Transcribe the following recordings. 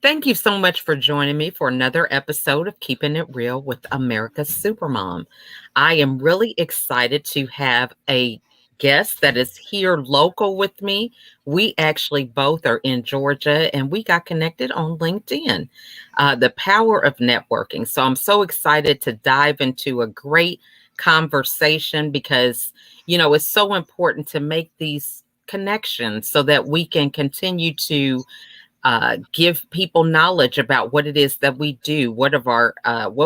Thank you so much for joining me for another episode of Keeping It Real with America's Supermom. I am really excited to have a guest that is here local with me. We actually both are in Georgia and we got connected on LinkedIn. The power of networking. So I'm so excited to dive into a great conversation because, it's so important to make these connections so that we can continue to give people knowledge about what it is that we do, what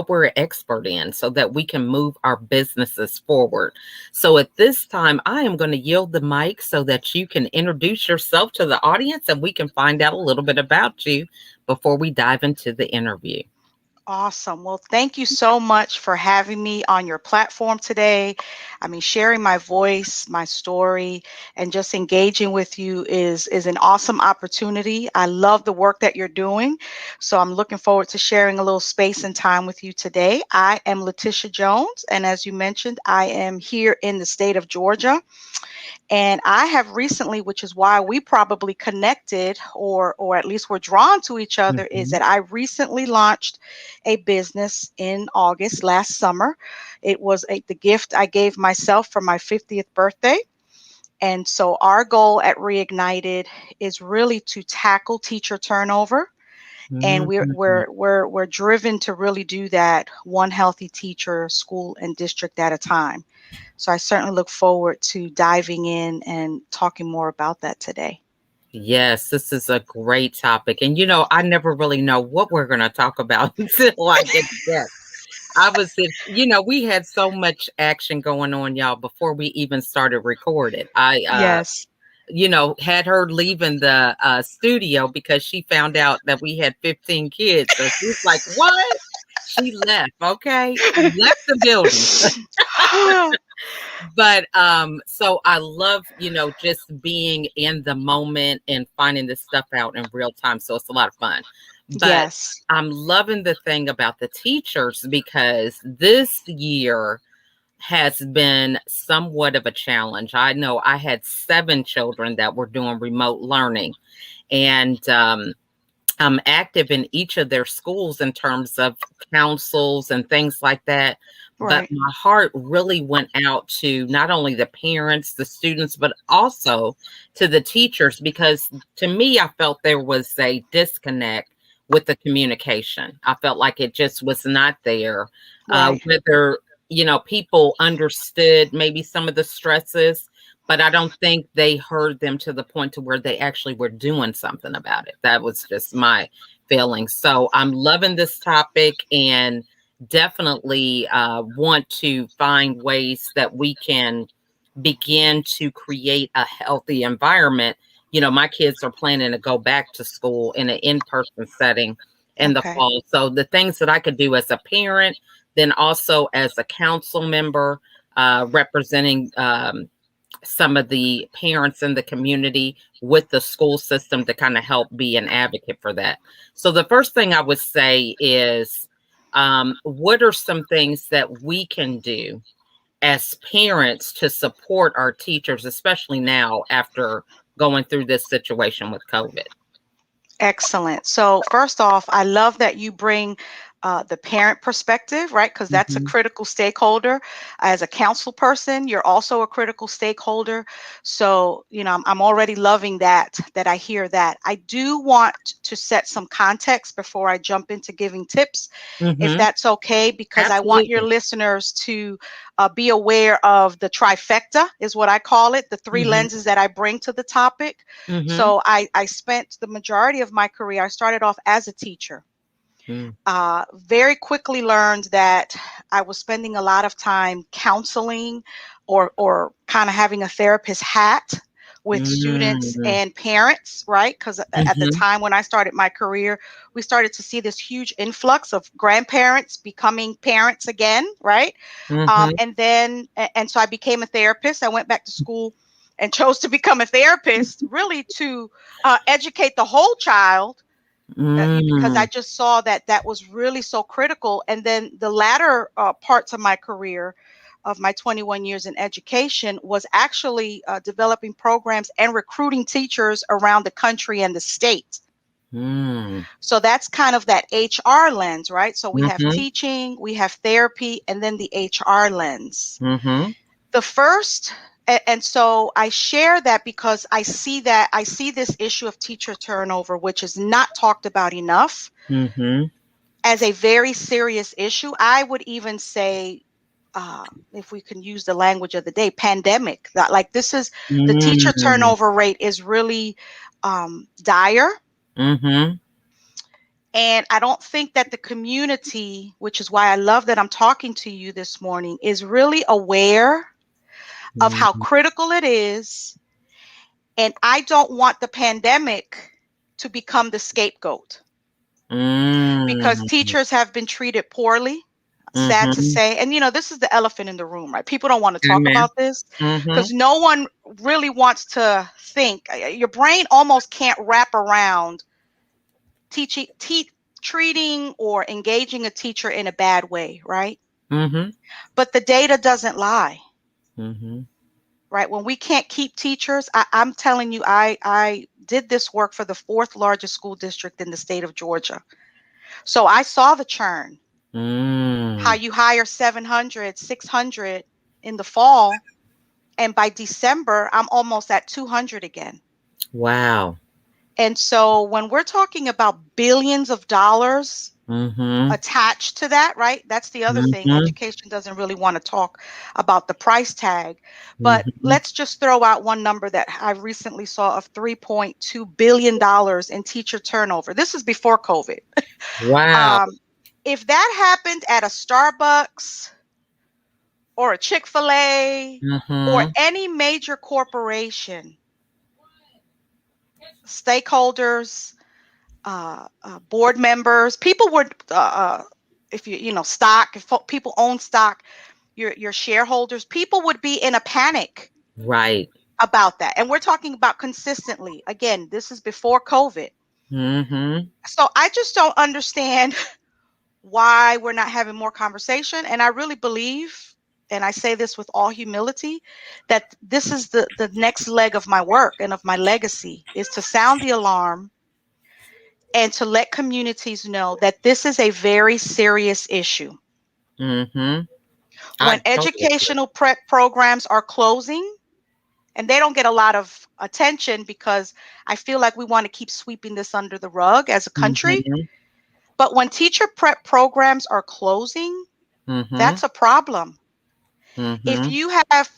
we're expert in, so that we can move our businesses forward. So at this time, I am going to yield the mic so that you can introduce yourself to the audience and we can find out a little bit about you before we dive into the interview. Awesome. Well, thank you so much for having me on your platform today. I mean, sharing my voice, my story, and just engaging with you is an awesome opportunity. I love the work that you're doing. So I'm looking forward to sharing a little space and time with you today. I am Leticia Jones, and as you mentioned, I am here in the state of Georgia. And I have recently, which is why we probably connected or at least we're drawn to each other, is Mhm. that I recently launched a business in August last summer. It was the gift I gave myself for my 50th birthday. And so our goal at Reignited is really to tackle teacher turnover. And we're Mhm. we're we're we're driven to really do that one healthy teacher, school, and district at a time. So I certainly look forward to diving in and talking more about that today. Yes, this is a great topic. And I never really know what we're going to talk about until I get to guests. We had so much action going on, y'all, before we even started recording. Yes. Had her leaving the studio because she found out that we had 15 kids. So she's like, what? She left, okay? Left the building. But so I love, just being in the moment and finding this stuff out in real time. So it's a lot of fun. But Yes. I'm loving the thing about the teachers because this year has been somewhat of a challenge. I know I had 7 children that were doing remote learning, and I'm active in each of their schools in terms of councils and things like that. But Right. my heart really went out to not only the parents, the students, but also to the teachers, because to me, I felt there was a disconnect with the communication. I felt like it just was not there. Right. Whether, people understood maybe some of the stresses, but I don't think they heard them to the point to where they actually were doing something about it. That was just my feeling. So I'm loving this topic and definitely want to find ways that we can begin to create a healthy environment. My kids are planning to go back to school in an in-person setting in the Okay. fall. So the things that I could do as a parent, then also as a council member, representing some of the parents in the community with the school system to kind of help be an advocate for that. So the first thing I would say is, what are some things that we can do as parents to support our teachers, especially now after going through this situation with COVID? Excellent. So, first off, I love that you bring the parent perspective, right? Because that's a Hmm. critical stakeholder. As a council person, you're also a critical stakeholder. So, I'm already loving that I hear that. I do want to set some context before I jump into giving tips, if Hmm. that's okay, because I want your Absolutely. listeners to be aware of the trifecta, is what I call it, the three Hmm. lenses that I bring to the topic. Hmm. So I spent the majority of my career, I started off as a teacher. Hmm. Very quickly learned that I was spending a lot of time counseling or kind of having a therapist hat with students Hmm. and parents, right? Because at the Hmm. time when I started my career, we started to see this huge influx of grandparents becoming parents again, right? Hmm. And so I became a therapist. I went back to school and chose to become a therapist, really to educate the whole child, because I Hmm. just saw that that was really so critical. And then the latter parts of my career, of my 21 years in education, was actually developing programs and recruiting teachers around the country and the state. Mm. So that's kind of that HR lens, right? So we have Mhm. teaching, we have therapy, and then the HR lens. Mhm. The first, and so I share that because I see this issue of teacher turnover, which is not talked about enough, Mhm. as a very serious issue. I would even say, if we can use the language of the day, pandemic. That, like, this is, the teacher Mm. turnover rate is really dire. Mhm. And I don't think that the community, which is why I love that I'm talking to you this morning, is really aware of how Mhm. critical it is. And I don't want the pandemic to become the scapegoat, because Mm. teachers have been treated poorly, sad to Mhm. say. And, this is the elephant in the room, right? People don't want to talk Amen. about this Mhm. because no one really wants to think. Your brain almost can't wrap around teaching, treating or engaging a teacher in a bad way, right? Mhm. But the data doesn't lie, Mhm. right? When we can't keep teachers, I'm telling you, I did this work for the fourth largest school district in the state of Georgia. So I saw the churn, how Mm. you hire 700, 600 in the fall, and by December, I'm almost at 200 again. Wow. And so when we're talking about billions of dollars Mhm. attached to that, right? That's the other thing. Mhm. Education doesn't really want to talk about the price tag. But Mhm. let's just throw out one number that I recently saw of $3.2 billion in teacher turnover. This is before COVID. Wow. Um, if that happened at a Starbucks or a Chick-fil-A or Mhm. any major corporation, stakeholders, board members, people would, if stock, if people own stock, your shareholders, people would be in a panic Right. about that. And we're talking about consistently. Again, this is before COVID. Mhm. So I just don't understand why we're not having more conversation. And I really believe, and I say this with all humility, that this is the next leg of my work and of my legacy, is to sound the alarm and to let communities know that this is a very serious issue. Mhm. I When totally agree. educational prep programs are closing, and they don't get a lot of attention because I feel like we want to keep sweeping this under the rug as a country. Mhm. But when teacher prep programs are closing, Mhm. that's a problem. If Mhm. you have,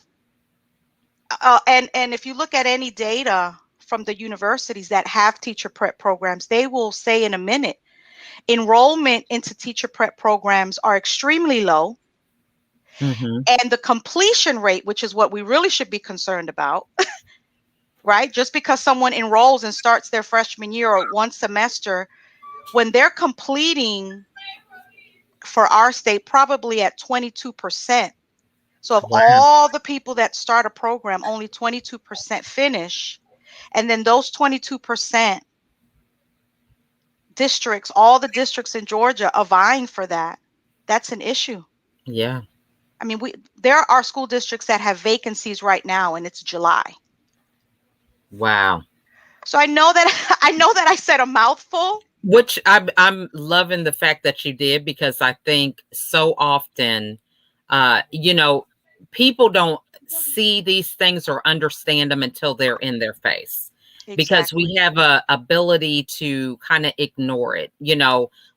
and if you look at any data from the universities that have teacher prep programs, they will say in a minute, enrollment into teacher prep programs are extremely low. Mhm. And the completion rate, which is what we really should be concerned about, right? Just because someone enrolls and starts their freshman year or one semester, when they're completing for our state, probably at 22%. So, of Wow. all the people that start a program, only 22% finish. And then those 22% districts, all the districts in Georgia are vying for that. That's an issue. Yeah. I mean, there are school districts that have vacancies right now, and it's July. Wow. So I know that I know that I said a mouthful. Which I'm loving the fact that you did, because I think so often, you know, people don't see these things or understand them until they're in their face, because we Exactly. have a ability to kind of ignore it.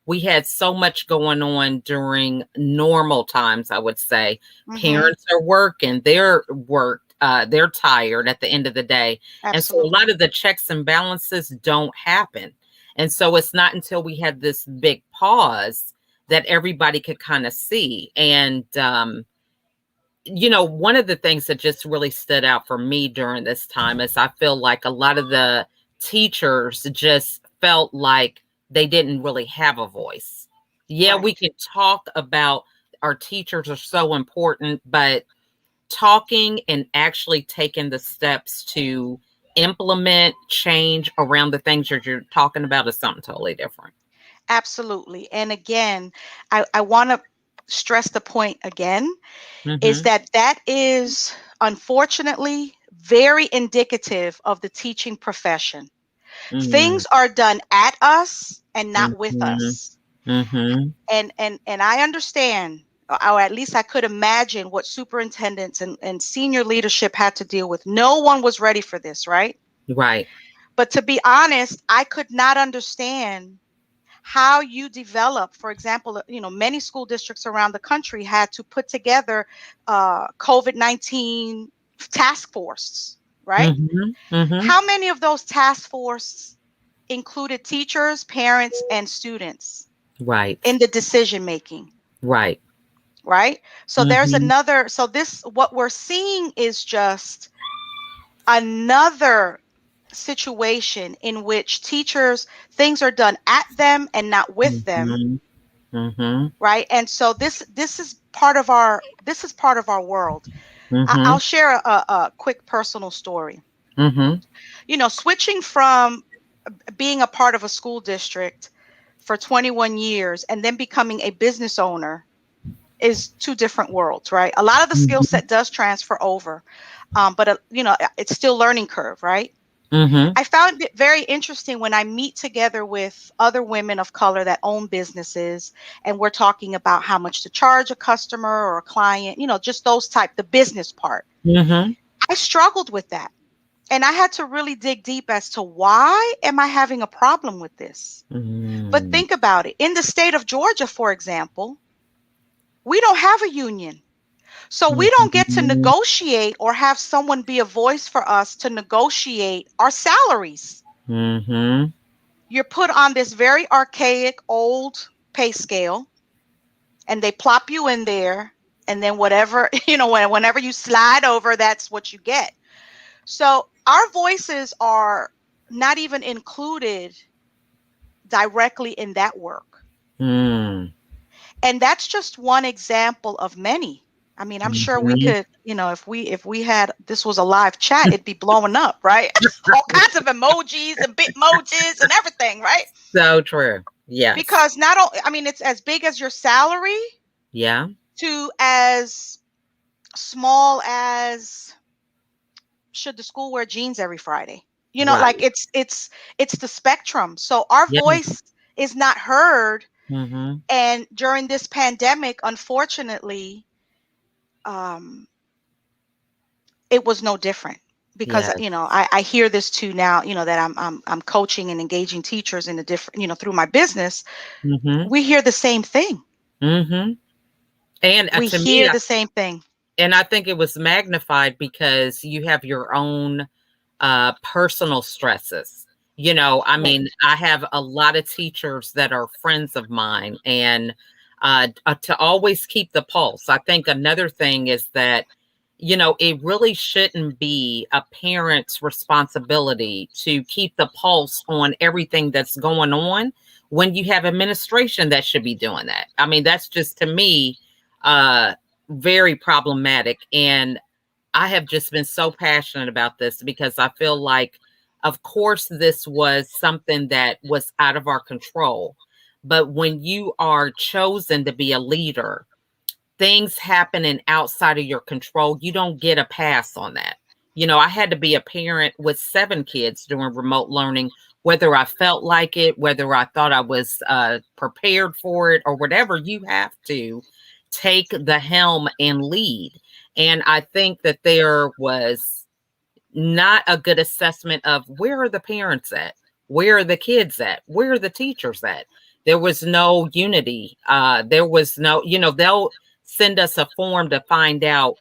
We had so much going on during normal times, I would say. Mm-hmm. Parents are working, they're worked, they're tired at the end of the day. And so a lot Absolutely. of the checks and balances don't happen. And so it's not until we had this big pause that everybody could kind of see. And, one of the things that just really stood out for me during this time is I feel like a lot of the teachers just felt like they didn't really have a voice. Yeah, we Right. can talk about our teachers are so important, but talking and actually taking the steps to implement change around the things that you're talking about is something totally different. Absolutely. And again, I want to stress the point again, is Mhm. that is unfortunately very indicative of the teaching profession. Mm. Things are done at us and not with Mhm. us. Mhm. And I understand, or at least I could imagine what superintendents and senior leadership had to deal with. No one was ready for this, right? Right. But to be honest, I could not understand how you develop, for example, many school districts around the country had to put together COVID-19 task force, right? Mhm. Mhm. How many of those task force included teachers, parents, and students Right. in the decision making, Right. right? So there's Mhm. another, so this, what we're seeing is just another situation in which teachers, things are done at them and not with them, Mhm. Mhm. right? And so this is part of our, this is part of our world. I'll Mhm. share a quick personal story. Mhm. Switching from being a part of a school district for 21 years and then becoming a business owner is two different worlds, right? A lot of the skill Mhm. set does transfer over, but it's still learning curve, right? Mhm. I found it very interesting when I meet together with other women of color that own businesses, and we're talking about how much to charge a customer or a client, just those type, the business part. Mhm. I struggled with that. And I had to really dig deep as to why am I having a problem with this? But Mm. think about it. In the state of Georgia, for example, we don't have a union. So we don't get to Mhm. negotiate or have someone be a voice for us to negotiate our salaries. Mhm. You're put on this very archaic old pay scale, and they plop you in there, and then whatever, whenever you slide over, that's what you get. So our voices are not even included directly in that work. Mm. And that's just one example of many. I mean, I'm sure we Mhm. could, if we had, this was a live chat, it'd be blowing up, right? All kinds of emojis and bitmojis and everything, right? So true. Yes. Because not only, I mean, it's as big as your salary Yeah. to as small as, should the school wear jeans every Friday? Like Right. it's the spectrum. So our Yeah. voice is not heard. Mhm. And during this pandemic, unfortunately, um, it was no different, because Yes. I hear this too now, that I'm coaching and engaging teachers in a different, through my business. Mhm. We hear the same thing. Mhm. And We to me, hear the same thing. and I think it was magnified because you have your own personal stresses. I Right. mean, I have a lot of teachers that are friends of mine, and to always keep the pulse. I think another thing is that, it really shouldn't be a parent's responsibility to keep the pulse on everything that's going on when you have administration that should be doing that. I mean, that's just to me uh, very problematic. And I have just been so passionate about this because I feel like, of course, this was something that was out of our control. But when you are chosen to be a leader, things happening outside of your control, you don't get a pass on that. I had to be a parent with 7 kids doing remote learning, whether I felt like it, whether I thought I was prepared for it, or whatever. You have to take the helm and lead. And I think that there was not a good assessment of where are the parents at? Where are the kids at? Where are the teachers at? There was no unity. There was no, they'll send us a form to find out,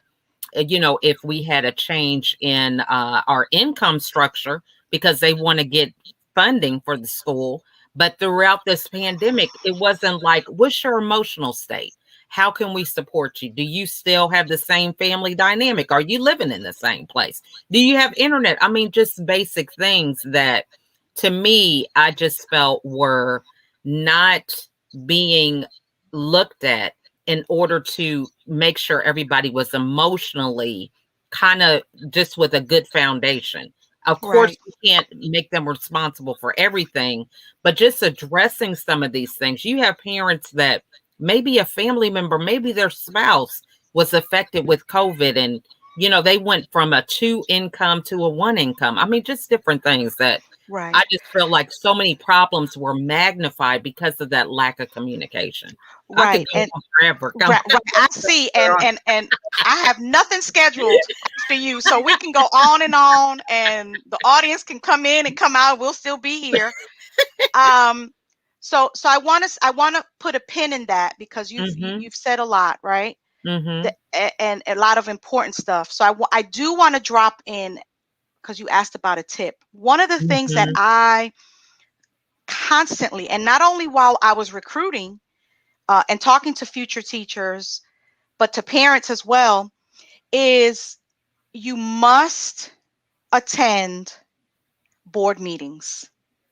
if we had a change in our income structure because they want to get funding for the school. But throughout this pandemic, it wasn't like, what's your emotional state? How can we support you? Do you still have the same family dynamic? Are you living in the same place? Do you have internet? I mean, just basic things that to me, I just felt were not being looked at in order to make sure everybody was emotionally kind of just with a good foundation. Of course, Right. you can't make them responsible for everything, but just addressing some of these things. You have parents that maybe a family member, maybe their spouse was affected with COVID, and they went from a 2 income to a 1 income. I mean, just different things that Right. I just feel like so many problems were magnified because of that lack of communication. I could Right. go And on forever. Go right, right. I see. And I have nothing scheduled after you, so we can go on, and the audience can come in and come out. We'll still be here. Um, so I want to put a pin in that because Mhm. you've said a lot, right? Mhm. And a lot of important stuff. So I do want to drop in because you asked about a tip. One of the things that Mhm. I constantly, and not only while I was recruiting and talking to future teachers, but to parents as well, is you must attend board meetings.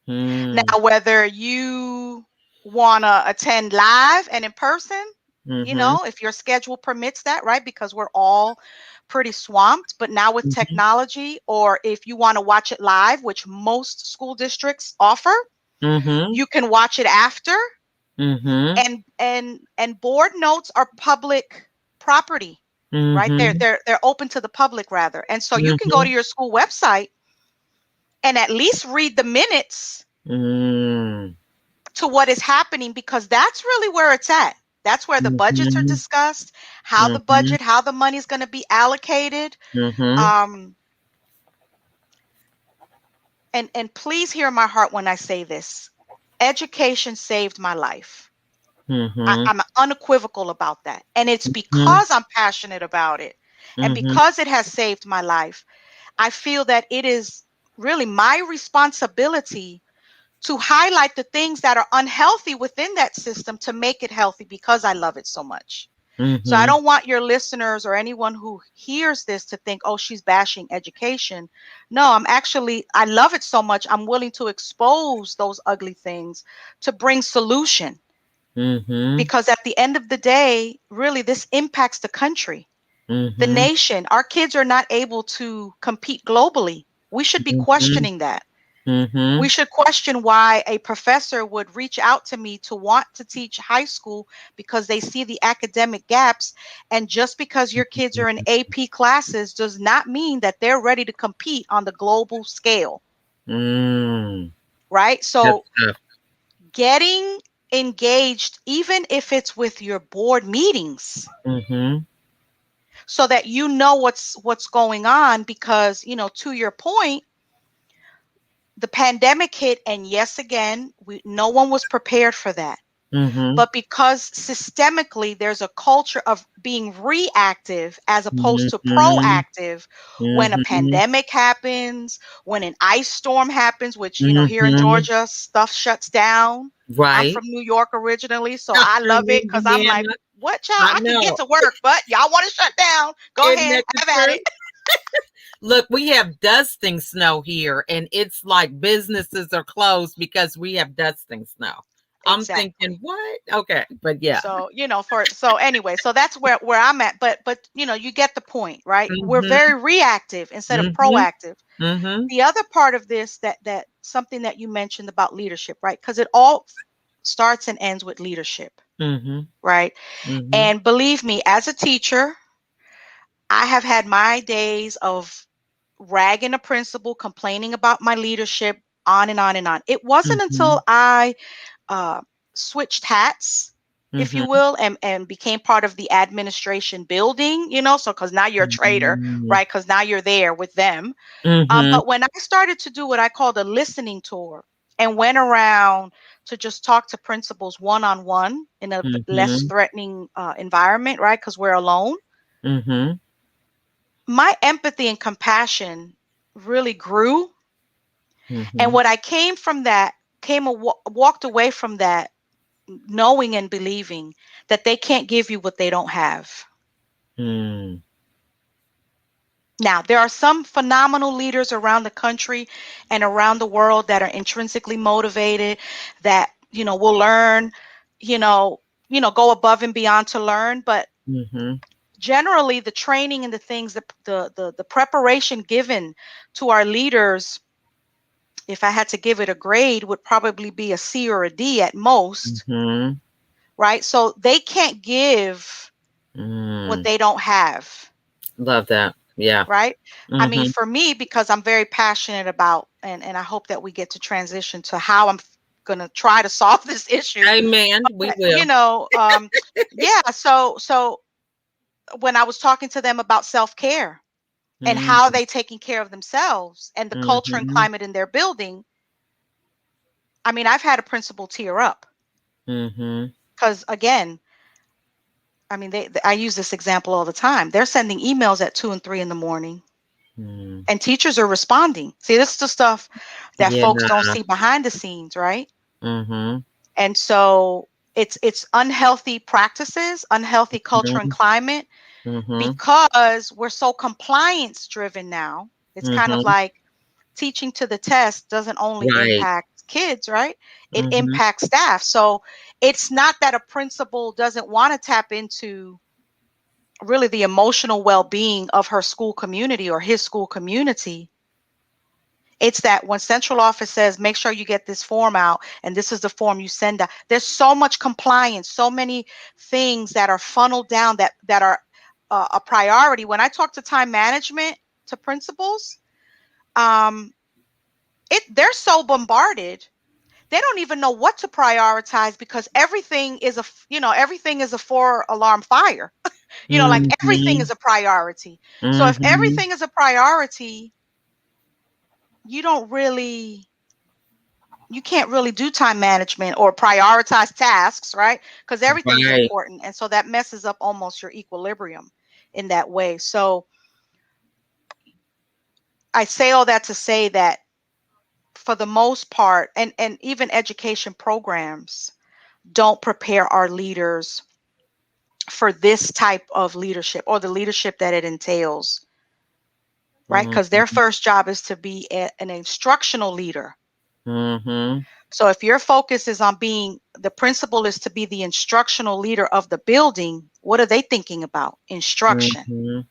Mm. Now, whether you want to attend live and in person, Mhm. if your schedule permits that, right? Because we're all pretty swamped. But now with Mhm. technology, or if you want to watch it live, which most school districts offer, Mhm. you can watch it after. Mhm. And board notes are public property, right? They're Mhm. they're they're open to the public rather. And so you can go to Mhm. your school website and at least read the minutes Mm. to what is happening, because that's really where it's at. That's where the budgets are Mhm. discussed, Mhm. how the money is going to be allocated. Mhm. Um, and please hear my heart when I say this. Education saved my life. Mhm. I'm unequivocal about that. And it's Mhm. because I'm passionate about it. And Mhm. because it has saved my life, I feel that it is really my responsibility to highlight the things that are unhealthy within that system to make it healthy because I love it so much. So I Mhm. don't want your listeners or anyone who hears this to think, oh, she's bashing education. No, I love it so much. I'm willing to expose those ugly things to bring solution, Mhm. because at the end of the day, really, this impacts the country, the Mhm. nation. Our kids are not able to compete globally. We should be Mhm. questioning that. We Mhm. should question why a professor would reach out to me to want to teach high school because they see the academic gaps. And just because your kids are in AP classes does not mean that they're ready to compete on the global scale, Mm. right? That's So tough. getting engaged, even if it's with your board meetings, Mhm. so that you know what's going on, because to your point, the pandemic hit, and yes, again, no one was prepared for that. Mhm. But because systemically there's a culture of being reactive as opposed to Mhm. proactive, when a Mhm. pandemic happens, when an ice storm happens, which here in Mhm. Georgia stuff shuts down. I'm Right. from New York originally, so I love it because I'm like, Louisiana. what, child? I I can get know. to work, but y'all want to shut down, go Isn't ahead, that the have at it. truth? Look, we have dusting snow here, and it's like businesses are closed because we have dusting snow. I'm thinking, Exactly. what? Okay, but yeah. So, so anyway, so that's where I'm at. But you get the point, right? We're Mhm. very reactive instead of Mhm. proactive. Mhm. The other part of this, that something that you mentioned about leadership, right? Because it all starts and ends with leadership, Mhm. right? Mhm. And believe me, as a teacher, I have had my days of ragging a principal, complaining about my leadership, on and on and on. It wasn't until Mhm. I uh, switched hats, if you Mhm. will, and became part of the administration building, so because now you're a trader, Mhm. right? Because now you're there with them. Mhm. But when I started to do what I called a listening tour and went around to just talk to principals one on one in a less Mhm. threatening environment, right? Because we're alone, Mhm. my empathy and compassion really grew. And Mhm. what I came from that, walked away from that knowing and believing that they can't give you what they don't have. Mm. Now, there are some phenomenal leaders around the country and around the world that are intrinsically motivated, that, will learn, go above and beyond to learn. But Mhm. generally, the training and the things, the preparation given to our leaders, if I had to give it a grade, would probably be a C or a D at most, Mhm. right? So they can't give what Mm. they don't have. Love that. Yeah. right? I mean, Mhm. for me, because I'm very passionate about, and I hope that we get to transition to how I'm going to try to solve this issue. Amen. We You will. know, yeah. So when I was talking to them about self-care and how Mhm. they taking care of themselves and the culture and Mhm. climate in their building, I mean, I've had a principal tear up Mhm. because again, I mean, I use this example all the time. They're sending emails at 2 and 3 in the morning, Mm. and teachers are responding. See, this is the stuff that Yeah. folks don't see behind the scenes, right? Mhm. And so it's unhealthy practices, unhealthy culture and Mhm. climate Mhm. because we're so compliance driven now. It's kind of Mhm. like teaching to the test doesn't only Right. impact kids, right? It Mhm. impacts staff. So it's not that a principal doesn't want to tap into really the emotional well-being of her school community or his school community. It's that when central office says, make sure you get this form out and this is the form you send out. There's so much compliance, so many things that are funneled down that are a priority. When I talk to time management to principals, um, they're so bombarded, they don't even know what to prioritize because everything is everything is a four alarm fire. Like everything Mhm. is a priority. So if Mhm. everything is a priority, you don't really you can't really do time management or prioritize tasks, right? Because everything's Right. important. And so that messes up almost your equilibrium in that way. So I say all that to say that for the most part, and even education programs don't prepare our leaders for this type of leadership or the leadership that it entails, right? Because their Mhm. first job is to be an instructional leader. Mhm. So if your focus is on being the principal is to be the instructional leader of the building, what are they thinking about? Instruction. Mhm.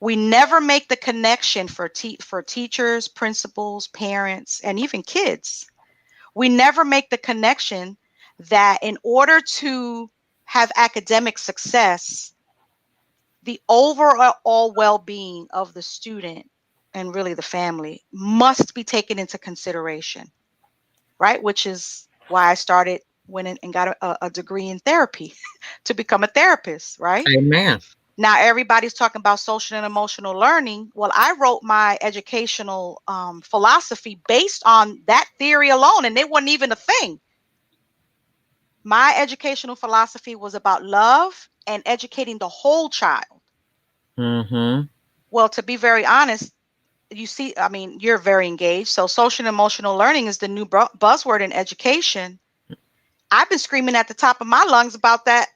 We never make the connection for teachers, principals, parents, and even kids. We never make the connection that in order to have academic success, the overall well-being of the student and really the family must be taken into consideration, right? Which is why I started went in and got a degree in therapy to become a therapist, right? Amen. Now everybody's talking about social and emotional learning. Well, I wrote my educational philosophy based on that theory alone, and it wasn't even a thing. My educational philosophy was about love and educating the whole child. Mhm. Well, to be very honest, you see, I mean, you're very engaged. So social and emotional learning is the new buzzword in education. I've been screaming at the top of my lungs about that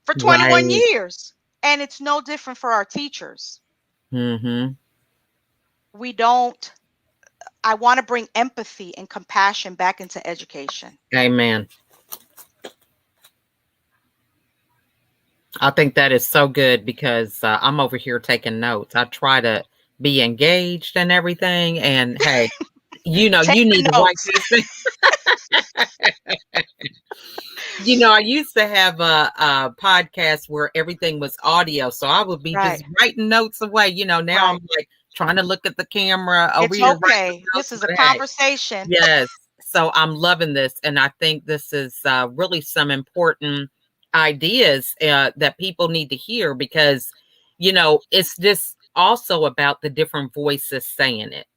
for 21 Right. years. And it's no different for our teachers. Mhm. We don't, I want to bring empathy and compassion back into education. Amen. I think that is so good because I'm over here taking notes. I try to be engaged and everything. And hey, Take you need the to write notes. this thing. I used to have a podcast where everything was audio, so I would be Right, just writing notes away. Now I'm right. like trying to look at the camera over It's here, writing okay. This notes. is a But hey, conversation. yes. So I'm loving this, and I think this is really some important ideas that people need to hear because it's just also about the different voices saying it.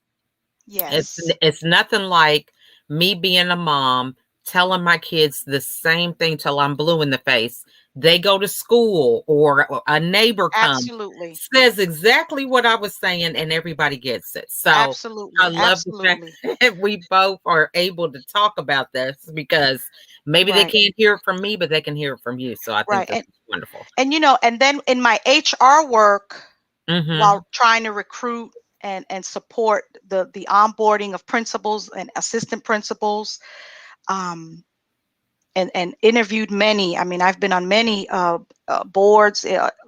It's Yes, it's nothing like me being a mom telling my kids the same thing till I'm blue in the face. They go to school or a neighbor comes, absolutely. says exactly what I was saying, and everybody gets it. So I Absolutely. love the fact Absolutely. that we both are able to talk about this because maybe they Right, can't hear it from me, but they can hear it from you. So I think right. this is wonderful. And then in my HR work, Mm-hmm. while trying to recruit and support the onboarding of principals and assistant principals, um, and interviewed many. I mean, I've been on many boards,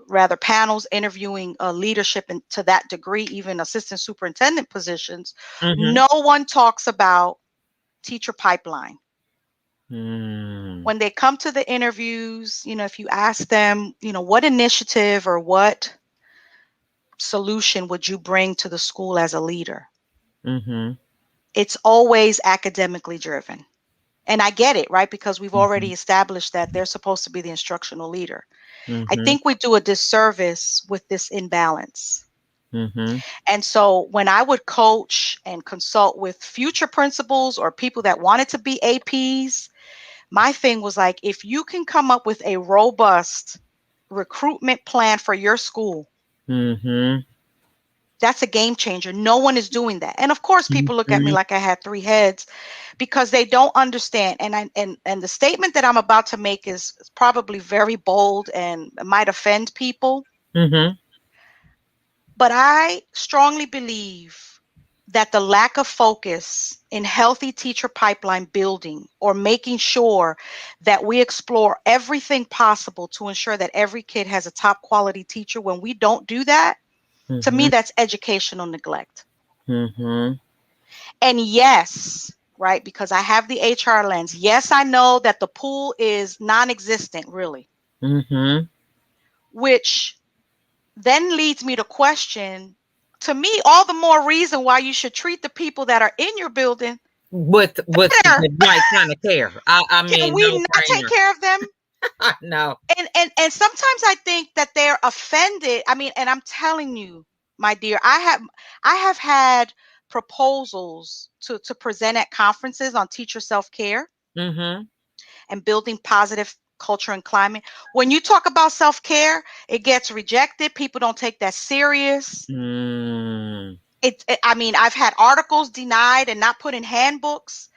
rather panels, interviewing leadership and to that degree, even assistant superintendent positions. Mm-hmm. No one talks about teacher pipeline. Mm. When they come to the interviews, if you ask them, what initiative or what solution would you bring to the school as a leader? Mhm. It's always academically driven. And I get it, right? Because we've Mhm. already established that they're supposed to be the instructional leader. I Mhm. think we do a disservice with this imbalance. Mhm. And so when I would coach and consult with future principals or people that wanted to be APs, my thing was like, if you can come up with a robust recruitment plan for your school, Mhm. that's a game changer. No one is doing that. And of course, people look at me Mhm. like I had three heads because they don't understand. And the statement that I'm about to make is probably very bold and might offend people. Mhm. But I strongly believe that the lack of focus in healthy teacher pipeline building or making sure that we explore everything possible to ensure that every kid has a top quality teacher, when we don't do that, to me, Mhm. that's educational neglect. Mhm. And yes, right, because I have the HR lens. Yes, I know that the pool is non existent, really, Mhm. which then leads me to question, to me, all the more reason why you should treat the people that are in your building With better. the right kind of care. I Can mean, we no not take brainer. care of them? No. And sometimes I think that they're offended. I mean, and I'm telling you, my dear, I have had proposals to present at conferences on teacher self-care Mhm. and building positive culture and climate. When you talk about self-care, it gets rejected. People don't take that serious. Mm. I mean, I've had articles denied and not put in handbooks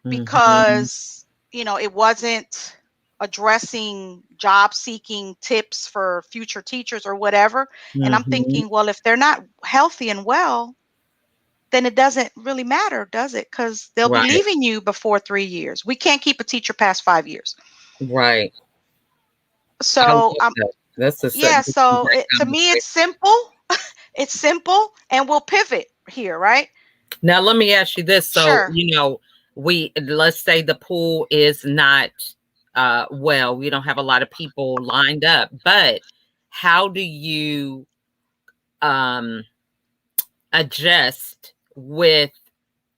Mhm. because, it wasn't addressing job seeking tips for future teachers or whatever. And I'm Mhm. thinking, well, if they're not healthy and well, then it doesn't really matter, does it? Because they'll be Right. leaving you before 3 years. We can't keep a teacher past 5 years. Right. I love So, that. That's a yeah, this is a so great to me, it's conversation. simple. It's simple, and we'll pivot here, right? Now let me ask you this. So, Sure. we let's say the pool is not well, we don't have a lot of people lined up, but how do you um adjust with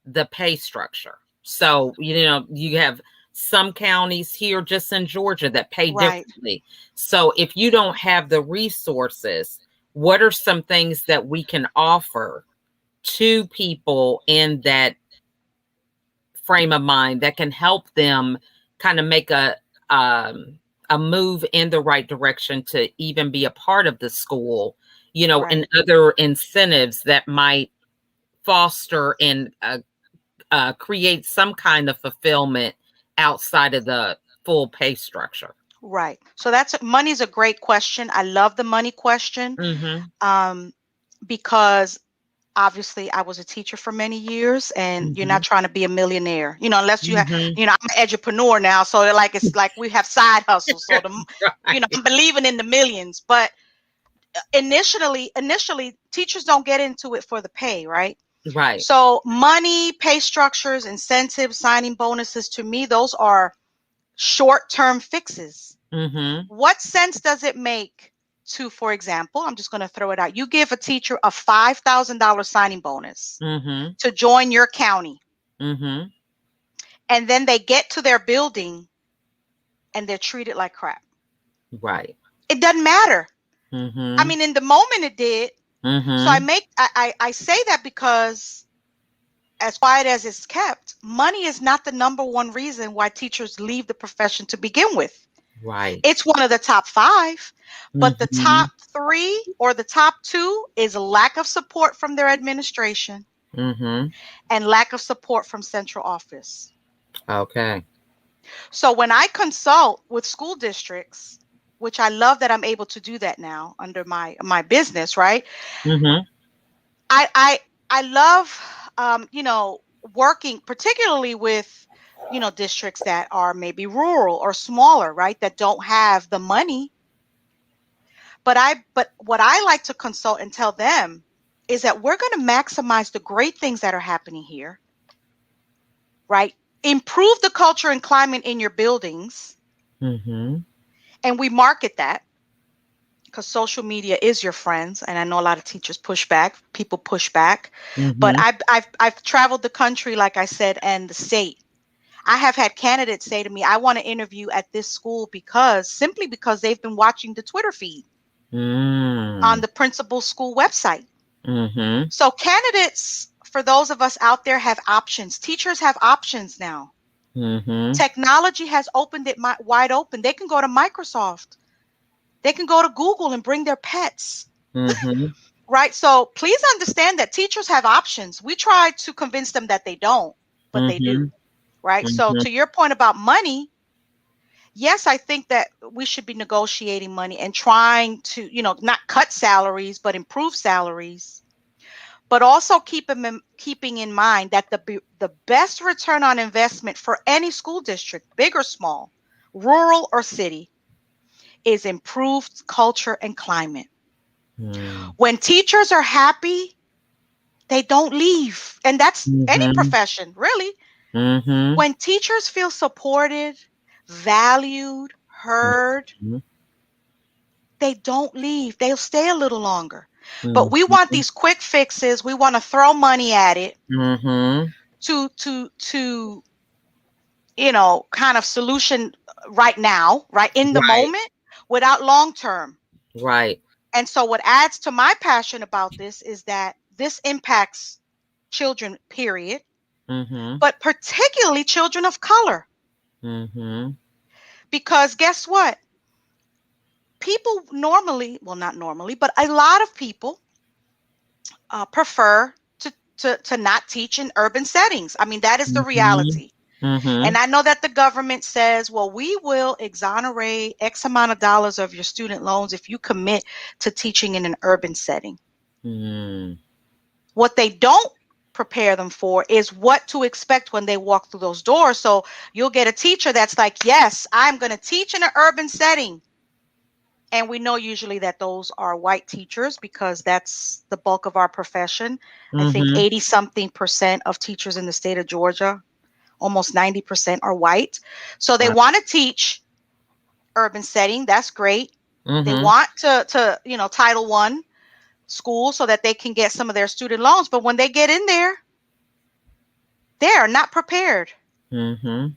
the pay structure? So, you have some counties here just in Georgia that pay Right. differently. So, if you don't have the resources, what are some things that we can offer to people in that frame of mind that can help them kind of make a move in the right direction to even be a part of the school, and Right. other incentives that might foster and create some kind of fulfillment outside of the full pay structure. Right. So that's money's a great question. I love the money question, Mhm. um, because obviously I was a teacher for many years, and you're not Mhm. trying to be a millionaire, unless you have, Mhm. I'm an entrepreneur now, so it's like we have side hustles. So Right. I'm believing in the millions, but initially teachers don't get into it for the pay, right? Right. So money, pay structures, incentives, signing bonuses, to me, those are short-term fixes. Mhm. What sense does it make to, for example, I'm just going to throw it out. You give a teacher a $5,000 signing bonus Mhm. to join your county, Mhm. and then they get to their building and they're treated like crap. Right. It doesn't matter. I Mhm. mean, in the moment it did. So Mhm. I say that because, as quiet as it's kept, money is not the number one reason why teachers leave the profession to begin with. Right. It's one of the top five, but the top Mhm. three or the top two is lack of support from their administration Mhm. and lack of support from central office. Okay. So when I consult with school districts, which I love that I'm able to do that now under my business, right? Mhm. I I I love working particularly with districts that are maybe rural or smaller, right? That don't have the money. But what I like to consult and tell them is that we're going to maximize the great things that are happening here, right? Improve the culture and climate in your buildings, Mhm. and we market that. because social media is your friends, and I know a lot of teachers push back, people push back, but Mhm. I've traveled the country, like I said, and the state. I have had candidates say to me, I want to interview at this school because simply because they've been watching the Twitter feed on Mm. the principal's school website. Mhm. So candidates, for those of us out there, have options. Teachers have options now. Mhm. Technology has opened it wide open. They can go to Microsoft. They can go to Google and bring their pets, Mhm. right? So please understand that teachers have options. We try to convince them that they don't, but they do, Mhm. right? So Mhm. to your point about money, yes, I think that we should be negotiating money and trying to, not cut salaries, but improve salaries. But also keeping in mind that the best return on investment for any school district, big or small, rural or city, is improved culture and climate. Mm. When teachers are happy, they don't leave. And that's any Mhm. profession, really. Mhm. When teachers feel supported, valued, heard, Mhm. they don't leave. They'll stay a little longer. But we want Mhm. these quick fixes. We want to throw money at it Mhm. to kind of solution right now, right in the Right. moment without long term. Right. And so what adds to my passion about this is that this impacts children, period, Mhm. but particularly children of color. Mhm. Because guess what? People normally, well, not normally, but a lot of people prefer to not teach in urban settings. I mean, that is the Mhm. reality. And Mhm. I know that the government says, well, we will exonerate X amount of dollars of your student loans if you commit to teaching in an urban setting. Mm. What they don't prepare them for is what to expect when they walk through those doors. So you'll get a teacher that's like, yes, I'm going to teach in an urban setting. And we know usually that those are white teachers because that's the bulk of our profession. I think Mhm. 80 something percent of teachers in the state of Georgia, almost 90% are white. So they Right. want to teach urban setting. That's great. They Mhm. want to Title One school so that they can get some of their student loans. But when they get in there, they are not prepared Mhm.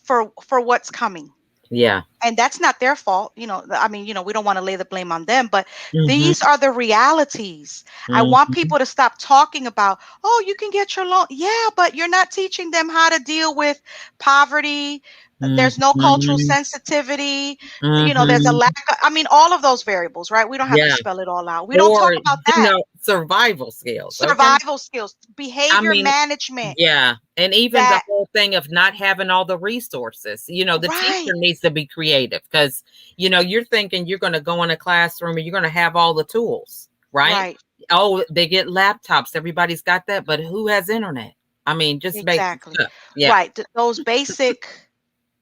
for what's coming. Yeah. And that's not their fault. I mean, we don't want to lay the blame on them, but Mhm. these are the realities. I want Mhm. people to stop talking about, oh, you can get your loan. Yeah, but you're not teaching them how to deal with poverty. There's no cultural Mhm. sensitivity. There's a Mhm. lack of, I mean, all of those variables, right? We don't have to Yeah. spell it all out. We don't Or, talk about that. survival skills, okay? Survival skills, I behavior mean, management, yeah, and even the that, whole thing of not having all the resources. The teacher right, needs to be creative because, you're thinking you're gonna go in a classroom and you're gonna have all the tools, right? right, Oh, they get laptops, everybody's got that, but who has internet? I mean, just basic exactly. stuff. Yeah. Right. Those basic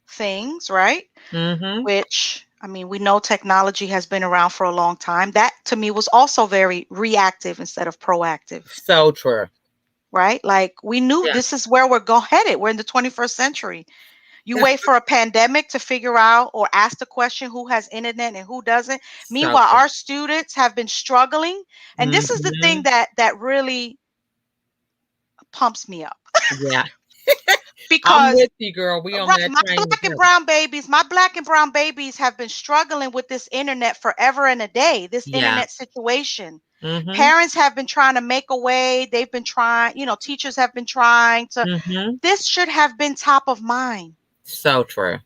things, right? Mhm. Which, I mean, we know technology has been around for a long time. That to me was also very reactive instead of proactive, So true. right? Like we knew Yeah. this is where we're headed. We're in the 21st century. You wait for a pandemic to figure out or ask the question who has internet and who doesn't. So Meanwhile, true. our students have been struggling, and this is the thing Mhm. that really pumps me up Yeah. I'm because with you, girl. We on right, that my train black and together. brown babies, my black and brown babies have been struggling with this internet forever and a day, this Yeah. internet situation. Mhm. Parents have been trying to make a way. They've been trying, teachers have been trying to. Mhm. This should have been top of mind. So true.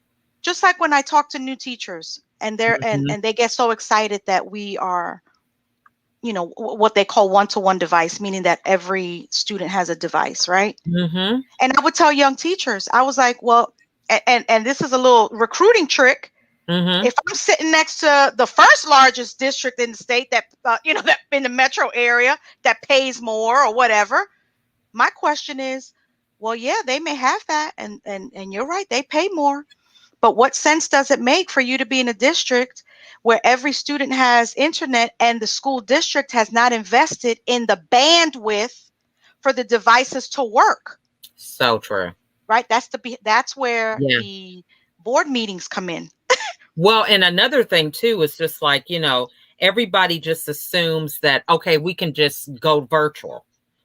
Just like when I talk to new teachers and they're Mhm. and they get so excited that we are, what they call one-to-one device, meaning that every student has a device, right? Mhm. And I would tell young teachers, I was like, well, and this is a little recruiting trick. Mhm. If I'm sitting next to the first largest district in the state that that in the metro area that pays more or whatever, my question is, well, yeah, they may have that, and you're right, they pay more. But what sense does it make for you to be in a district where every student has internet and the school district has not invested in the bandwidth for the devices to work? So true. Right? That's where Yeah. the board meetings come in. Well, and another thing too is just like, everybody just assumes that, okay, we can just go virtual.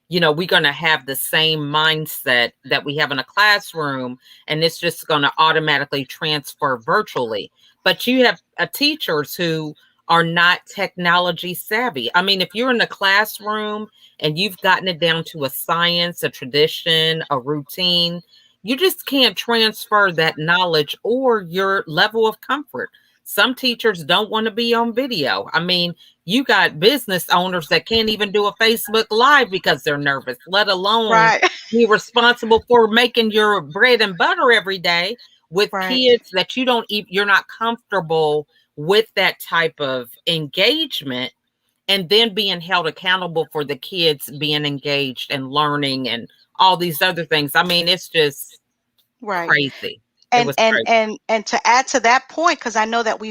We're going to have the same mindset that we have in a classroom, and it's just going to automatically transfer virtually. But you have teachers who are not technology savvy. I mean, if you're in the classroom and you've gotten it down to a science, a tradition, a routine, you just can't transfer that knowledge or your level of comfort. Some teachers don't want to be on video. I mean, you got business owners that can't even do a Facebook Live because they're nervous, let alone Right. be responsible for making your bread and butter every day with Right. kids that you're not comfortable with that type of engagement, and then being held accountable for the kids being engaged and learning and all these other things. I mean, it's just Right. crazy. It And was and crazy. and and to add to that point, because I know that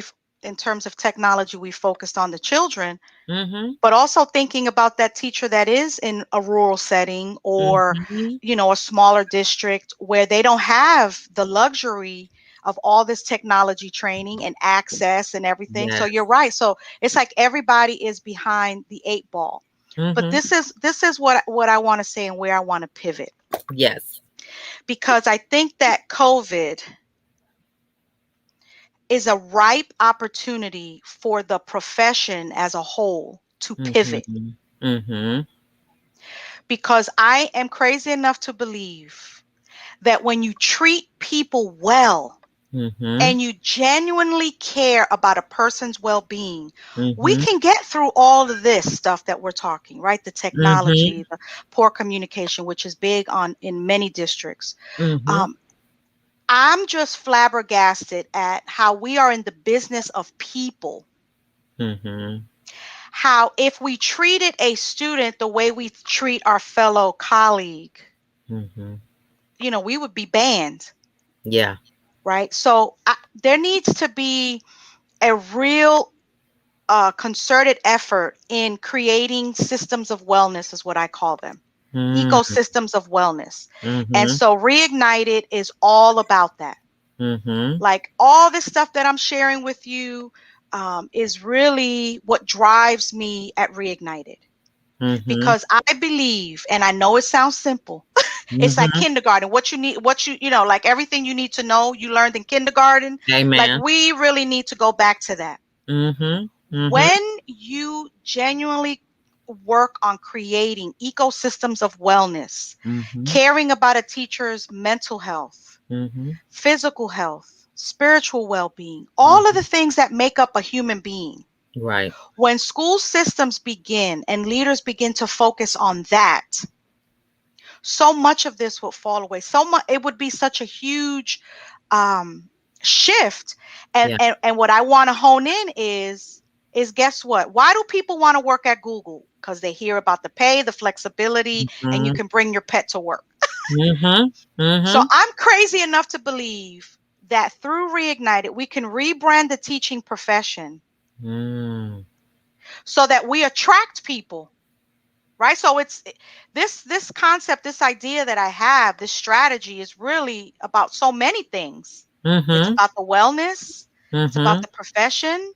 in terms of technology, we focused on the children, Mm-hmm. but also thinking about that teacher that is in a rural setting, or Mm-hmm. a smaller district where they don't have the luxury of all this technology training and access and everything. So you're Yes. right. So it's like everybody is behind the eight ball. But Mm-hmm. this is what I want to say and where I want to pivot, Yes. because I think that COVID is a ripe opportunity for the profession as a whole to pivot, Mm-hmm. Mm-hmm. because I am crazy enough to believe that when you treat people well Mm-hmm. and you genuinely care about a person's well-being, we Mm-hmm. can get through all of this stuff that we're talking, right? The Mm-hmm. technology, the poor communication, which is big on in many districts. Mm-hmm. Um, I'm just flabbergasted at how we are in the business of people. Mm-hmm. How if we treated a student the way we treat our fellow colleague, Mm-hmm. we would be banned, Yeah. right? So there needs to be a real concerted effort in creating systems of wellness, is what I call them, Mm-hmm. ecosystems of wellness. And Mm-hmm. so Reignited is all about that. Mm-hmm. Like all this stuff that I'm sharing with you is really what drives me at Reignited, Mm-hmm. because I believe, and I know it sounds simple. It's like Mm-hmm. kindergarten. What you need, like everything you need to know, you learned in kindergarten. Like Amen. we really need to go back to that. Mm-hmm. Mm-hmm. When you genuinely work on creating ecosystems of wellness, Mm-hmm. caring about a teacher's mental health, Mm-hmm. physical health, spiritual well being, all of Mm-hmm. the things that make up a human being, Right. when school systems begin and leaders begin to focus on that, so much of this will fall away. So much, it would be such a huge um, shift. And, Yeah. and and what I want to hone in is guess what? Why do people want to work at Google? Because they hear about the pay, the flexibility, and you Mm-hmm. can bring your pet to work. Mm-hmm. So Mm-hmm. I'm crazy enough to believe that through Reignited, we can rebrand the teaching profession Mm. so that we attract people, right? So it's this concept, this idea that I have, this strategy is really about so many things. It's Mm-hmm. about the wellness, it's about Mm-hmm. the profession,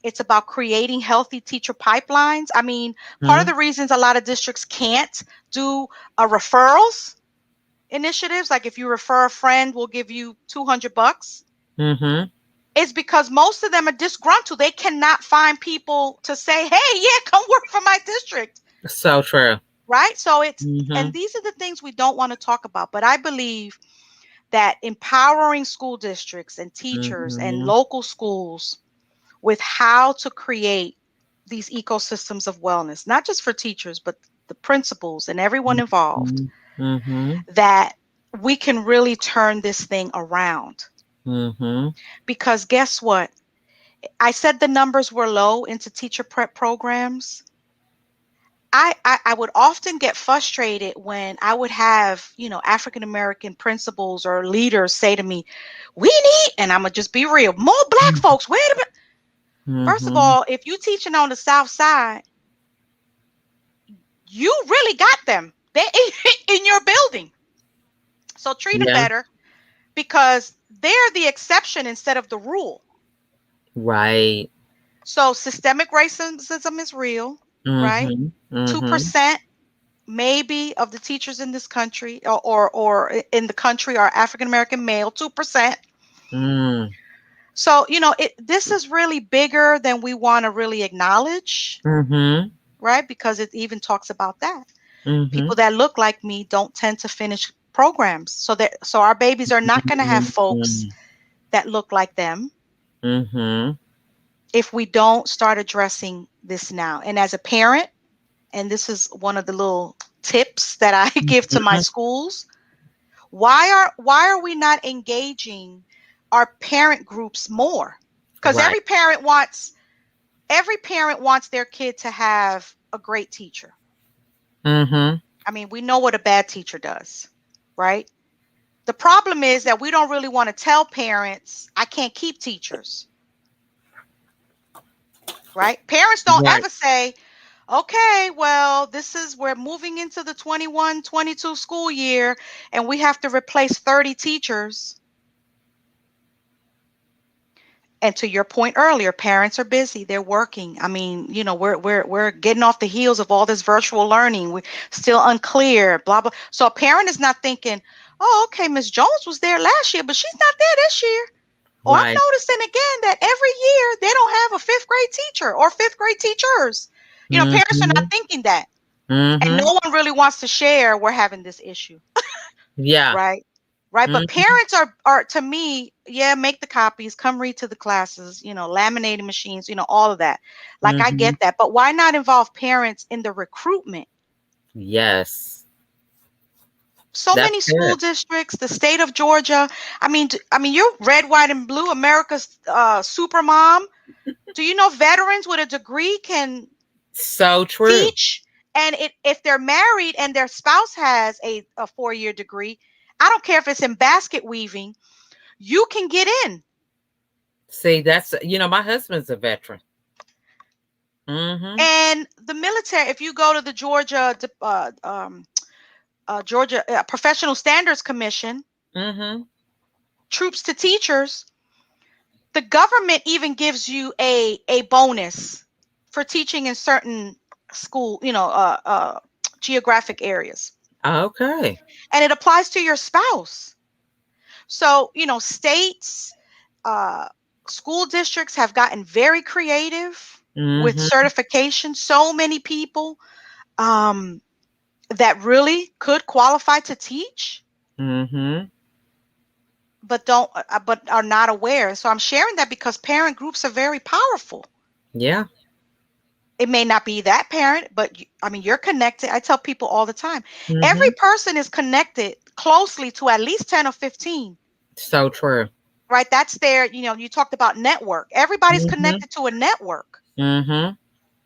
it's about creating healthy teacher pipelines. I mean, part of Mm-hmm. the reasons a lot of districts can't do a referrals initiatives, like if you refer a friend, we'll give you $200, Mm-hmm. is because most of them are disgruntled. They cannot find people to say, hey, yeah, come work for my district. So true. Right? So and Mm-hmm. these are the things we don't want to talk about. But I believe that empowering school districts and teachers and Mm-hmm. local schools with how to create these ecosystems of wellness, not just for teachers, but the principals and everyone involved, Mm-hmm. Mm-hmm. that we can really turn this thing around. Mm-hmm. Because guess what? I said the numbers were low into teacher prep programs. I would often get frustrated when I would have, African American principals or leaders say to me, we need, and I'm going to just be real, more black folks. Wait a minute. First of Mm-hmm. all, if you're teaching on the South Side, you really got them. They're in your building. So treat them Yeah. better, because they're the exception instead of the rule. Right. So systemic racism is real, right? Mhm. Mhm. 2% maybe of the teachers in this country or in the country are African American male, 2%. Mm. So, this is really bigger than we want to really acknowledge, Mhm. right? Because it even talks about that. People Mhm. that look like me don't tend to finish programs. So our babies are not going to have folks Mhm. that look like them Mhm. if we don't start addressing this now. And as a parent, and this is one of the little tips that I give to my Mhm. schools, why are we not engaging our parent groups more? Because Right. every parent wants their kid to have a great teacher. Mhm. I mean, we know what a bad teacher does, right? The problem is that we don't really want to tell parents, I can't keep teachers, right? Parents don't Right. ever say, okay, well, we're moving into the 21-22 school year and we have to replace 30 teachers. And to your point earlier, parents are busy, they're working. I mean, we're getting off the heels of all this virtual learning. We're still unclear, blah blah. So a parent is not thinking, oh, okay, Miss Jones was there last year, but she's not there this year. Oh, I'm Right. noticing again that every year they don't have a fifth grade teacher or fifth grade teachers. Parents are not Mhm. thinking that. And Mhm. no one really wants to share we're having this issue, Yeah. right? Right. But Mhm. parents are to me, yeah, make the copies, come read to the classes, laminating machines, all of that. Like I get Mhm. that. But why not involve parents in the recruitment? Yes. So That's many school good. districts, the state of Georgia. I mean, you're red, white, and blue, America's super mom. Do you know veterans with a degree can So true. teach? And if they're married and their spouse has a 4-year degree, I don't care if it's in basket weaving, you can get in. See, that's my husband's a veteran. Mhm. And the military, if you go to the Georgia Professional Standards Commission, Mhm. troops to teachers, the government even gives you a bonus for teaching in certain school, geographic areas, Okay. and it applies to your spouse. So, states, uh, school districts have gotten very creative with Mhm. certification. So many people um, that really could qualify to teach, Mhm. but are not aware. So I'm sharing that because parent groups are very powerful. Yeah. It may not be that parent, but I mean, you're connected. I tell people all the time, every Mhm. person is connected closely to at least 10 or 15. So true. Right? That's their, you talked about network. Everybody's Mhm. connected to a network. Mhm.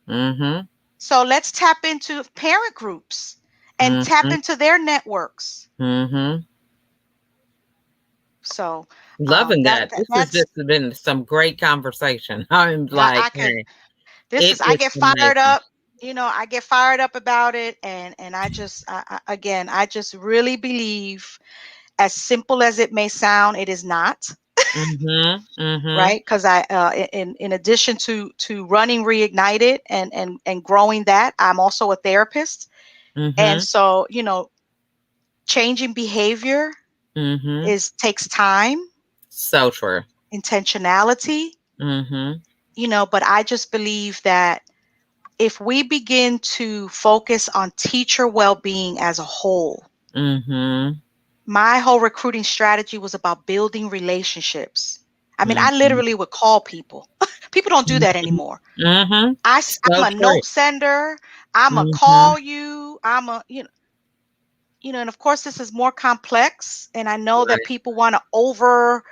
Mhm. So let's tap into parent groups and tap Mhm. into their networks. Mhm. So Loving that, that. that This has that's just been some great conversation. I'm like, I could hey, this it is I is get fired amazing. up. I get fired up about it, and again, I just really believe, as simple as it may sound, it is not. Mhm. Mhm. Right, because in addition to running Reignited and growing that, I'm also a therapist. And Mhm. so, changing behavior Mhm. is takes time, So true. intentionality, Mhm. but I just believe that if we begin to focus on teacher well-being as a whole, Mhm. my whole recruiting strategy was about building relationships. I mean, I Mhm. literally would call people. People don't do that Mhm. anymore. Mhm. I'm So a true. note sender. I'm a Mhm. call you. I'm a, and of course this is more complex. And I know that Right. people want to over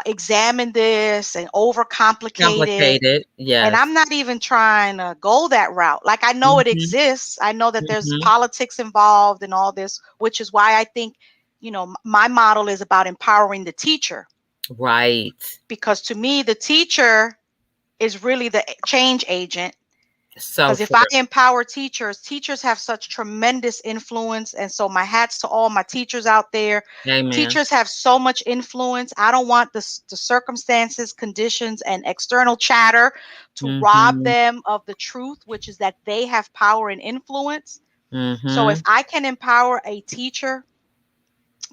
examine this and over complicate it. Complicated. And Yes. I'm not even trying to go that route. Like I know it Mhm. exists. I know that there's Mhm. politics involved and all this, which is why I think, my model is about empowering the teacher, Right. because to me, the teacher is really the change agent. So Because if true. I empower teachers, teachers have such tremendous influence. And so my hats to all my teachers out there. Amen. Teachers have so much influence. I don't want the circumstances, conditions, and external chatter to rob Mhm. them of the truth, which is that they have power and influence. So if Mhm. I can empower a teacher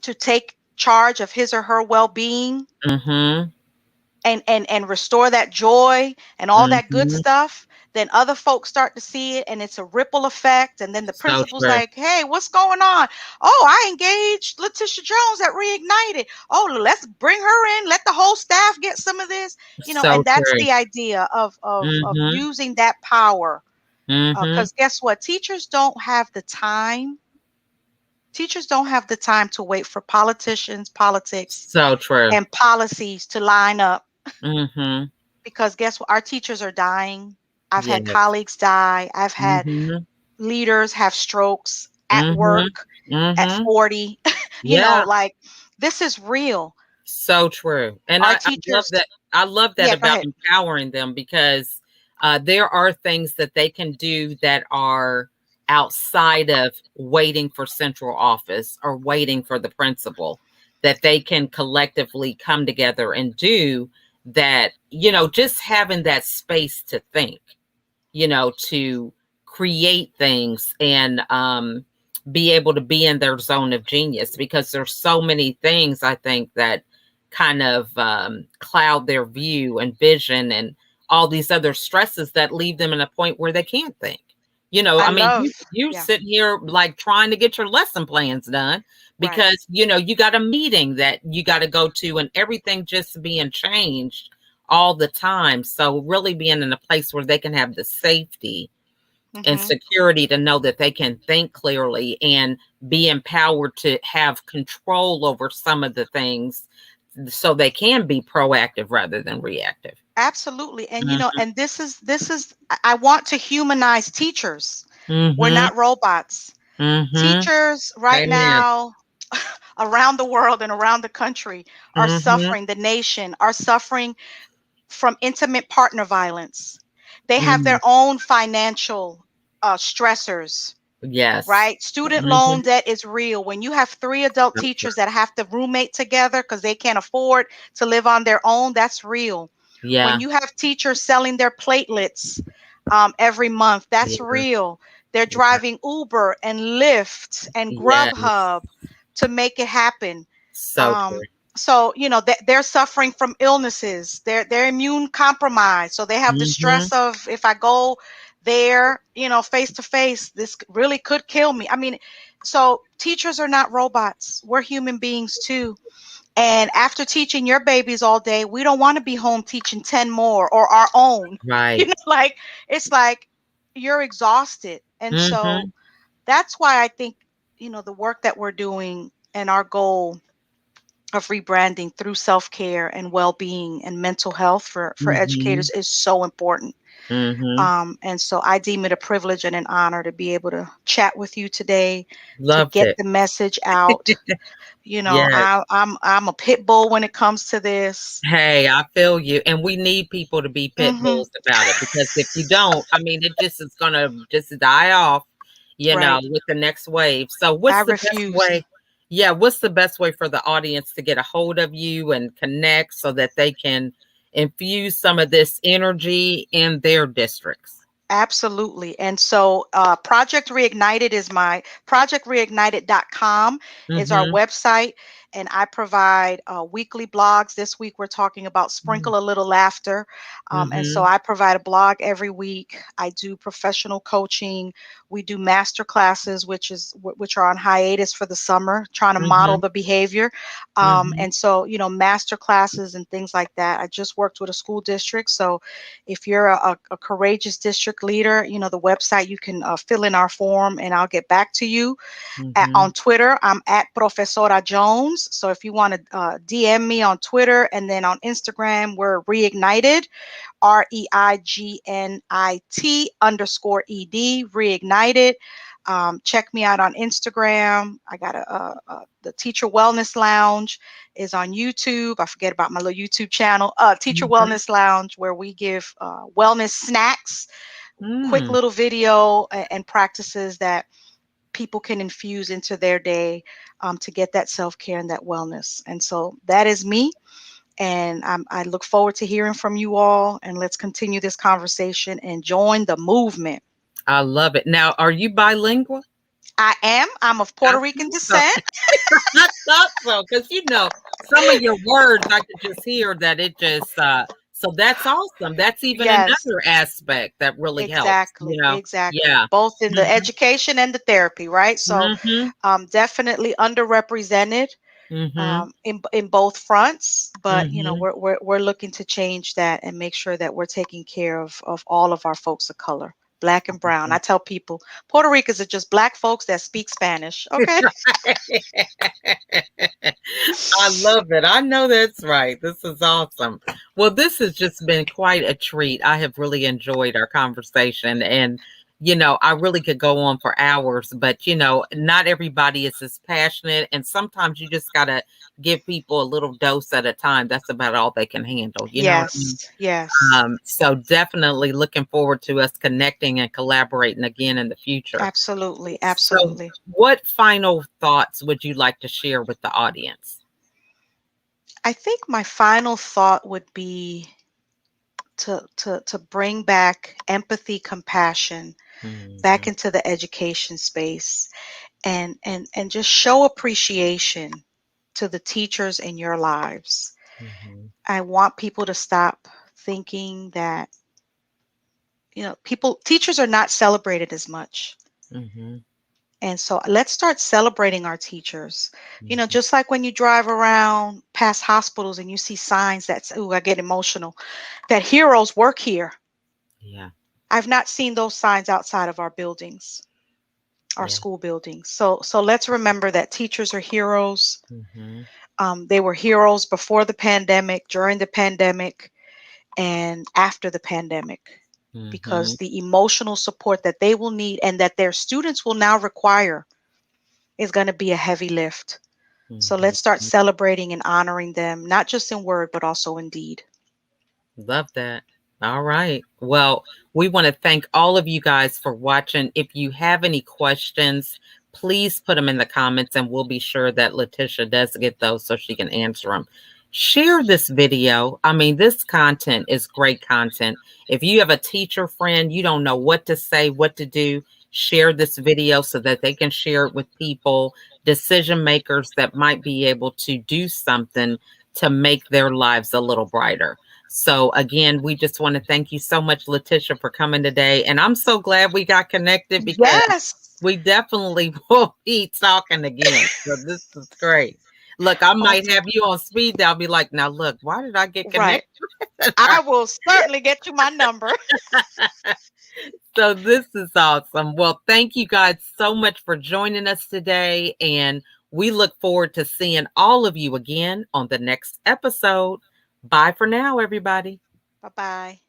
to take charge of his or her well-being, Mhm. and restore that joy and all that good Mhm. stuff, then other folks start to see it, and it's a ripple effect. And then the So principal's true. like, hey, what's going on? Oh, I engaged Leticia Jones at Reignited. Oh, let's bring her in, let the whole staff get some of this, So and that's true. the idea of Mhm. using that power. Mhm. Because guess what, teachers don't have the time to wait for politicians, politics, So true. and policies to line up. Mhm. Because guess what? Our teachers are dying. I've had Yes. colleagues die. I've had Mhm. leaders have strokes at Mhm. work at Mhm. 40. Yeah. Like, this is real. So true. And Our I love teachers, that. I love that yeah, go about ahead. empowering them because there are things that they can do that are outside of waiting for central office or waiting for the principal, that they can collectively come together and do that, just having that space to think, to create things and be able to be in their zone of genius because there's so many things I think that kind of cloud their view and vision and all these other stresses that leave them in a point where they can't think. I I mean, love, you yeah, sit here like trying to get your lesson plans done right. because you got a meeting that you got to go to and everything just being changed all the time. So really being in a place where they can have the safety and Hmm. security to know that they can think clearly and be empowered to have control over some of the things so they can be proactive rather than reactive. Absolutely. And Mhm. and this is I want to humanize teachers. We're Mhm. not robots. Mhm. Teachers right Amen. now around the world and around the country are Mhm. suffering. The nation are suffering from intimate partner violence. They have their Mhm. own financial stressors, Yes. right? Student loan Mhm. debt is real. When you have three adult So true. teachers that have to roommate together because they can't afford to live on their own, that's real. When Yeah. you have teachers selling their platelets every month, that's Yeah. real. They're Yeah. driving Uber and Lyft and Yes. Grubhub to make it happen. So um true. so they're suffering from illnesses, they're immune compromised, so they have the Mhm. stress of, if I go there, face to face, this really could kill me. I mean, so teachers are not robots, we're human beings too. And after teaching your babies all day, we don't want to be home teaching 10 more or our own. Right. Like, it's like you're exhausted. And so Mhm. that's why I think, the work that we're doing and our goal of rebranding through self-care and well-being and mental health for educators Mhm. is so important. Mhm. And so I deem it a privilege and an honor to be able to chat with you today, to Loved get it. the message out. Yes. I'm a pit bull when it comes to this. Hey, I feel you. And we need people to be pit Hmm. bulls about it because if you don't, I mean, it just is going to just die off, Right. with the next wave. So, I what's the best refuse. way? Yeah, what's the best way for the audience to get a hold of you and connect so that they can infuse some of this energy in their districts? Absolutely. And so Project Reignited is my projectreignited.com is our Mm-hmm. website. And I provide weekly blogs. This week we're talking about Sprinkle a Little Laughter. And so Mm-hmm. I provide a blog every week. I do professional coaching. We do master classes, which are on hiatus for the summer, trying to model Mm-hmm. the behavior. Mm-hmm. And so, master classes and things like that. I just worked with a school district. So if you're a courageous district leader, the website, you can fill in our form and I'll get back to you. Mm-hmm. On Twitter, I'm at Professora Jones. So if you want to DM me on Twitter, and then on Instagram, we're Reignited, REIGNIT Reignited. Check me out on Instagram. I got the Teacher Wellness Lounge is on YouTube. I forget about my little YouTube channel, Teacher Mm-hmm. Wellness Lounge, where we give wellness snacks quick Mm. little video and practices that people can infuse into their day to get that self-care and that wellness. And so that is me. And I look forward to hearing from you all. And let's continue this conversation and join the movement. I love it. Now, are you bilingual? I am. I'm of I Puerto Rican thought so. descent. I thought so, because some of your words I could just hear that it just so that's awesome. That's even Yes, another aspect that really helps, exactly. Exactly. Yeah. Both in the Mhm. education and the therapy, right? So Mhm. definitely underrepresented Mhm. in both fronts, but Mhm. we're looking to change that and make sure that we're taking care of all of our folks of color, black and brown. I tell people Puerto Ricans are just black folks that speak Spanish. Okay. I love it. I know that's right. This is awesome. Well, this has just been quite a treat. I have really enjoyed our conversation. And, I really could go on for hours, but, not everybody is as passionate. And sometimes you just got to give people a little dose at a time. That's about all they can handle. You know what I mean? Yes, yes, So definitely looking forward to us connecting and collaborating again in the future. absolutely, So, absolutely. what final thoughts would you like to share with the audience? I think my final thought would be to bring back empathy, compassion back Mhm, into the education space and just show appreciation to the teachers in your lives. mhm, I want people to stop thinking that, people teachers are not celebrated as much. mhm, And so let's start celebrating our teachers. mhm. Just like when you drive around past hospitals and you see signs that say, "Ooh, I get emotional," that heroes work here. Yeah, I've not seen those signs outside of our buildings, our yeah. school buildings. So let's remember that teachers are heroes. Mhm, They were heroes before the pandemic, during the pandemic, and after the pandemic, because mhm, the emotional support that they will need and that their students will now require is going to be a heavy lift. So mhm. let's start celebrating and honoring them, not just in word, but also in deed. Love that. All right. Well, we want to thank all of you guys for watching. If you have any questions, please put them in the comments and we'll be sure that Leticia does get those so she can answer them. Share this video. I mean, this content is great content. If you have a teacher friend, you don't know what to say, what to do, share this video so that they can share it with people, decision makers that might be able to do something to make their lives a little brighter. So again, we just want to thank you so much, Leticia, for coming today. And I'm so glad we got connected because Yes. we definitely will be talking again. So this is great. Look, I might Awesome. have you on speed dial. Be like, now look, why did I get Right. connected? I will certainly get you my number. So this is awesome. Well, thank you guys so much for joining us today. And we look forward to seeing all of you again on the next episode. Bye for now, everybody. Bye bye.